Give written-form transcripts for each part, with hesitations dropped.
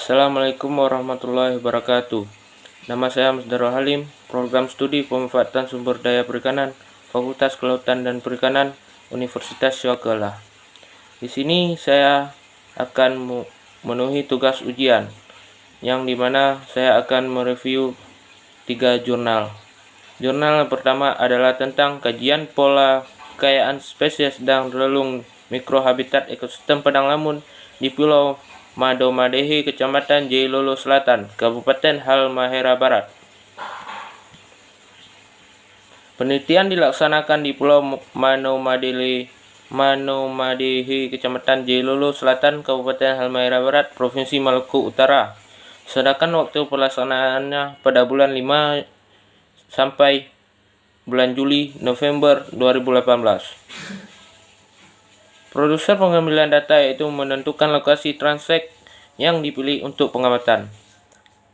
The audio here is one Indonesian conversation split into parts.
Assalamualaikum warahmatullahi wabarakatuh. Nama saya Masdarul Halim, Program Studi Pemanfaatan Sumber Daya Perikanan, Fakultas Kelautan dan Perikanan, Universitas Syawakala. Di sini saya akan memenuhi tugas ujian, yang dimana saya akan mereview 3 jurnal. Jurnal yang pertama adalah tentang kajian pola kekayaan spesies dan relung mikrohabitat ekosistem padang lamun di Pulau Madomadehi, Kecamatan Jailolo Selatan, Kabupaten Halmahera Barat. Penelitian dilaksanakan di Pulau Madomadehi, Kecamatan Jailolo Selatan, Kabupaten Halmahera Barat, Provinsi Maluku Utara. Sedangkan waktu pelaksanaannya pada bulan 5 sampai bulan Juli November 2018. Produser pengambilan data yaitu menentukan lokasi transek yang dipilih untuk pengamatan.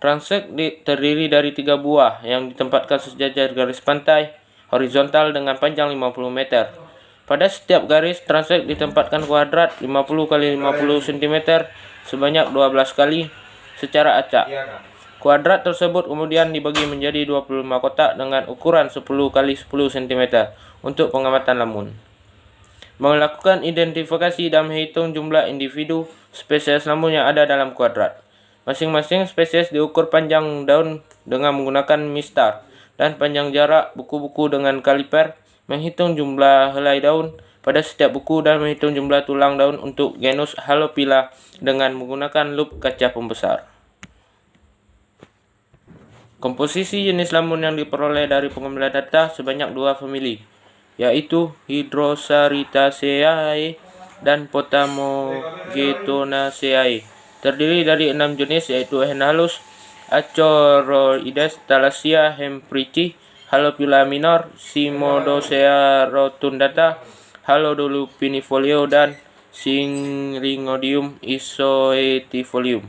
Transek terdiri dari 3 buah yang ditempatkan sejajar garis pantai horizontal dengan panjang 50 meter. Pada setiap garis transek ditempatkan kuadrat 50 x 50 cm sebanyak 12 kali secara acak. Kuadrat tersebut kemudian dibagi menjadi 25 kotak dengan ukuran 10 x 10 cm untuk pengamatan lamun. Melakukan identifikasi dan menghitung jumlah individu spesies lamun yang ada dalam kuadrat. Masing-masing spesies diukur panjang daun dengan menggunakan mistar dan panjang jarak buku-buku dengan kaliper, menghitung jumlah helai daun pada setiap buku dan menghitung jumlah tulang daun untuk genus Halophila dengan menggunakan lup kaca pembesar. Komposisi jenis lamun yang diperoleh dari pengambilan data sebanyak 2 famili, yaitu Hydrosaritaceae dan Potamogetonaceae. Terdiri dari 6 jenis yaitu Henhalus, Achoroides, Thalassia hemprithii, Halophila minor, Cimodocea rotundata, Halodulupinifolio, dan Syringodium isoetifolium.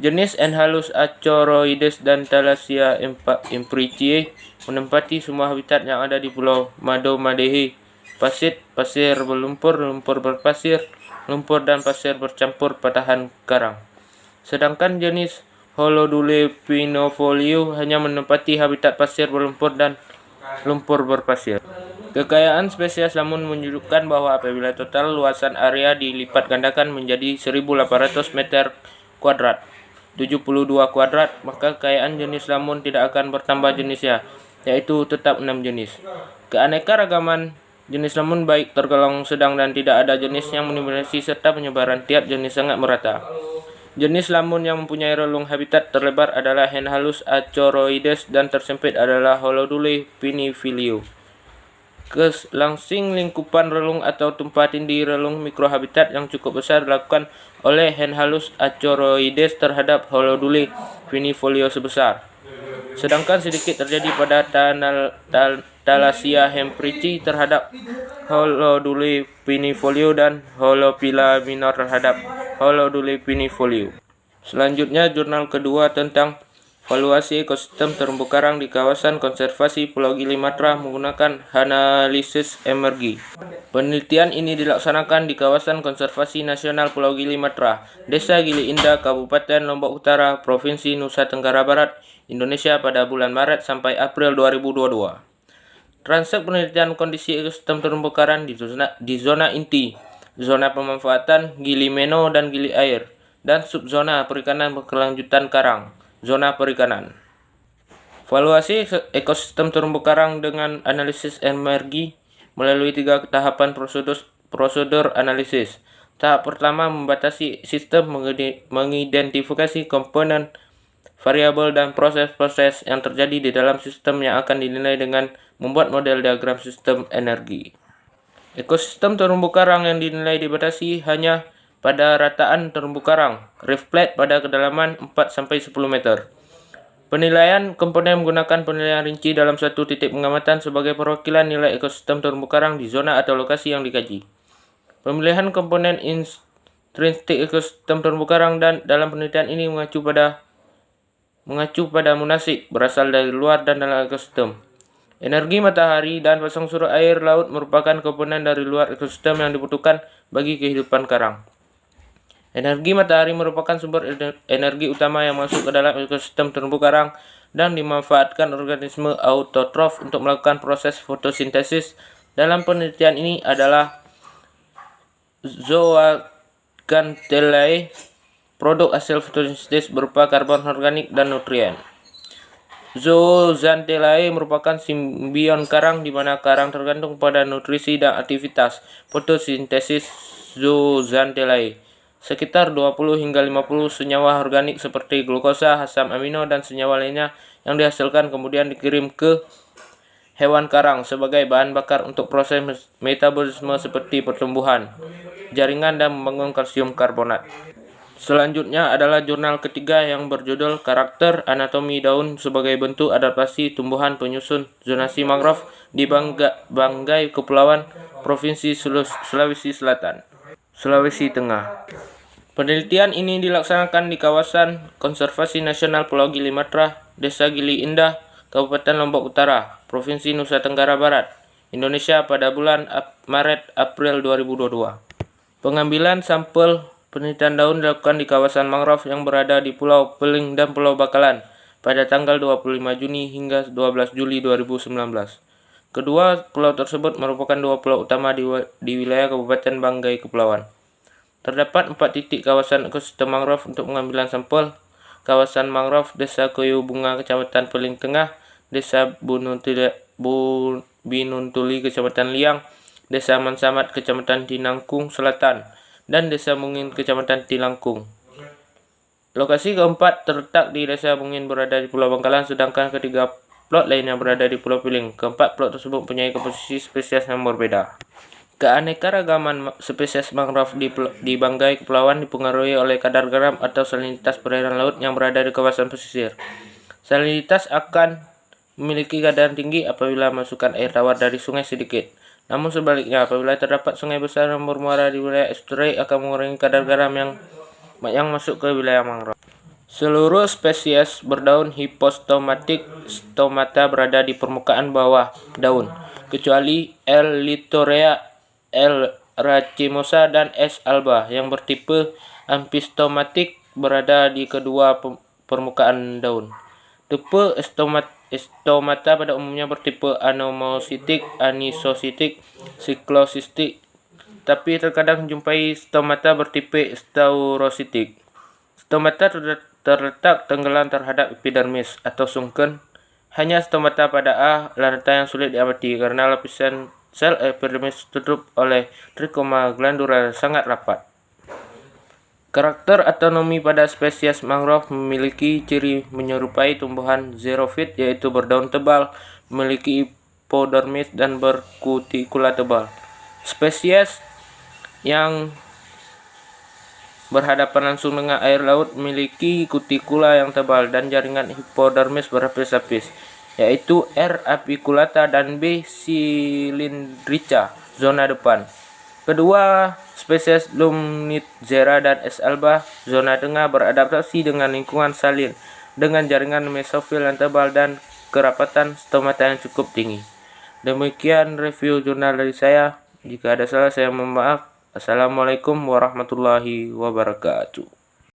Jenis Henhalus, Achoroides, dan Thalassia hemprithii menempati semua habitat yang ada di Pulau Madomadehi: pasir, pasir berlumpur, lumpur berpasir, lumpur dan pasir bercampur patahan karang. Sedangkan jenis Holodulupinifolio hanya menempati habitat pasir berlumpur dan lumpur berpasir. Kekayaan spesies lamun menunjukkan bahwa apabila total luasan area dilipat gandakan menjadi 1.800 meter kuadrat, 72 kuadrat, maka kekayaan jenis lamun tidak akan bertambah jenisnya, yaitu tetap 6 jenis. Keanekaragaman jenis lamun baik tergolong sedang dan tidak ada jenis yang mendominasi serta penyebaran tiap jenis sangat merata. Jenis lamun yang mempunyai relung habitat terlebar adalah Henhalus, Achoroides, dan tersempit adalah Holodulupinifolio. Langsing lingkupan relung atau tumpah tindih relung mikrohabitat yang cukup besar dilakukan oleh Henhalus Achoroides terhadap Holodulupinifolio sebesar, sedangkan sedikit terjadi pada Thalassia hemprithii terhadap Holodulupinifolio dan Halophila minor terhadap Holodulupinifolio. Selanjutnya jurnal kedua tentang valuasi ekosistem terumbu karang di kawasan konservasi Pulau Gili Matra menggunakan analisis emergi. Penelitian ini dilaksanakan di kawasan konservasi nasional Pulau Gili Matra, Desa Gili Indah, Kabupaten Lombok Utara, Provinsi Nusa Tenggara Barat, Indonesia pada bulan Maret sampai April 2022. Transek penelitian kondisi ekosistem terumbu karang di zona inti, zona pemanfaatan Gili Meno dan Gili Air, dan subzona perikanan berkelanjutan karang, zona perikanan. Valuasi ekosistem terumbu karang dengan analisis emergi melalui 3 tahapan prosedur analisis. Tahap pertama membatasi sistem, mengidentifikasi komponen, variabel, dan proses-proses yang terjadi di dalam sistem yang akan dinilai dengan membuat model diagram sistem energi. Ekosistem terumbu karang yang dinilai dibatasi hanya pada rataan terumbu karang, reef plate pada kedalaman 4-10 meter. Penilaian komponen menggunakan penilaian rinci dalam satu titik pengamatan sebagai perwakilan nilai ekosistem terumbu karang di zona atau lokasi yang dikaji. Pemilihan komponen intrinsik ekosistem terumbu karang dan dalam penelitian ini mengacu pada munasik berasal dari luar dan dalam ekosistem. Energi matahari dan pasang surut air laut merupakan komponen dari luar ekosistem yang dibutuhkan bagi kehidupan karang. Energi matahari merupakan sumber energi utama yang masuk ke dalam ekosistem terumbu karang dan dimanfaatkan organisme autotrof untuk melakukan proses fotosintesis. Dalam penelitian ini adalah zooxanthellae, produk hasil fotosintesis berupa karbon organik dan nutrien. Zooxanthellae merupakan simbion karang di mana karang tergantung pada nutrisi dan aktivitas fotosintesis zooxanthellae. Sekitar 20 hingga 50 senyawa organik seperti glukosa, asam amino, dan senyawa lainnya yang dihasilkan kemudian dikirim ke hewan karang sebagai bahan bakar untuk proses metabolisme seperti pertumbuhan jaringan dan membangun kalsium karbonat. Selanjutnya adalah jurnal ketiga yang berjudul Karakter Anatomi Daun sebagai Bentuk Adaptasi Tumbuhan Penyusun Zonasi Mangrove di Banggai Kepulauan, Provinsi Sulawesi Selatan, Sulawesi Tengah. Penelitian ini dilaksanakan di kawasan Konservasi Nasional Pulau Gili Matra, Desa Gili Indah, Kabupaten Lombok Utara, Provinsi Nusa Tenggara Barat, Indonesia pada bulan Maret-April 2022. Pengambilan sampel penelitian daun dilakukan di kawasan mangrove yang berada di Pulau Peling dan Pulau Bakalan pada tanggal 25 Juni hingga 12 Juli 2019. Kedua pulau tersebut merupakan dua pulau utama di wilayah Kabupaten Banggai Kepulauan. Terdapat 4 titik kawasan ekosistem mangrove untuk pengambilan sampel. Kawasan mangrove Desa Koyo Bunga, Kecamatan Peling Tengah, Desa Binuntuli, Kecamatan Liang, Desa Mansamat, Kecamatan Tinangkung Selatan, dan Desa Mungin, Kecamatan Tilangkung. Lokasi keempat terletak di Desa Mungin berada di Pulau Bangkalan, sedangkan ketiga plot lainnya berada di Pulau Piling. Keempat plot tersebut mempunyai komposisi spesies yang berbeda. Keanekaragaman spesies mangrove di Banggai Kepulauan dipengaruhi oleh kadar garam atau salinitas perairan laut yang berada di kawasan pesisir. Salinitas akan memiliki kadar tinggi apabila masukkan air tawar dari sungai sedikit. Namun sebaliknya, apabila terdapat sungai besar yang bermuara di wilayah estuari akan mengurangi kadar garam yang masuk ke wilayah mangrove. Seluruh spesies berdaun hipostomatik stomata berada di permukaan bawah daun, kecuali L. littorea, L. racemosa, dan S. alba yang bertipe amfistomatik berada di kedua permukaan daun. Tipe stomata pada umumnya bertipe anomositik, anisositik, siklosistik, tapi terkadang jumpai stomata bertipe staurositik. Stomata terletak tenggelam terhadap epidermis atau sunken. Hanya stomata pada A lantai yang sulit diamati karena lapisan sel epidermis tertutup oleh trikoma glandular sangat rapat. Karakter anatomi pada spesies mangrove memiliki ciri menyerupai tumbuhan xerofit, yaitu berdaun tebal, memiliki hipodermis, dan berkutikula tebal. Spesies yang berhadapan langsung dengan air laut memiliki kutikula yang tebal dan jaringan hipodermis berlapis-lapis, yaitu R. apiculata dan B. cylindrica, zona depan. Kedua spesies Lumnitgera dan S. alba, zona tengah, beradaptasi dengan lingkungan salin dengan jaringan mesofil yang tebal dan kerapatan stomata yang cukup tinggi. Demikian review jurnal dari saya. Jika ada salah saya mohon maaf. Assalamualaikum warahmatullahi wabarakatuh.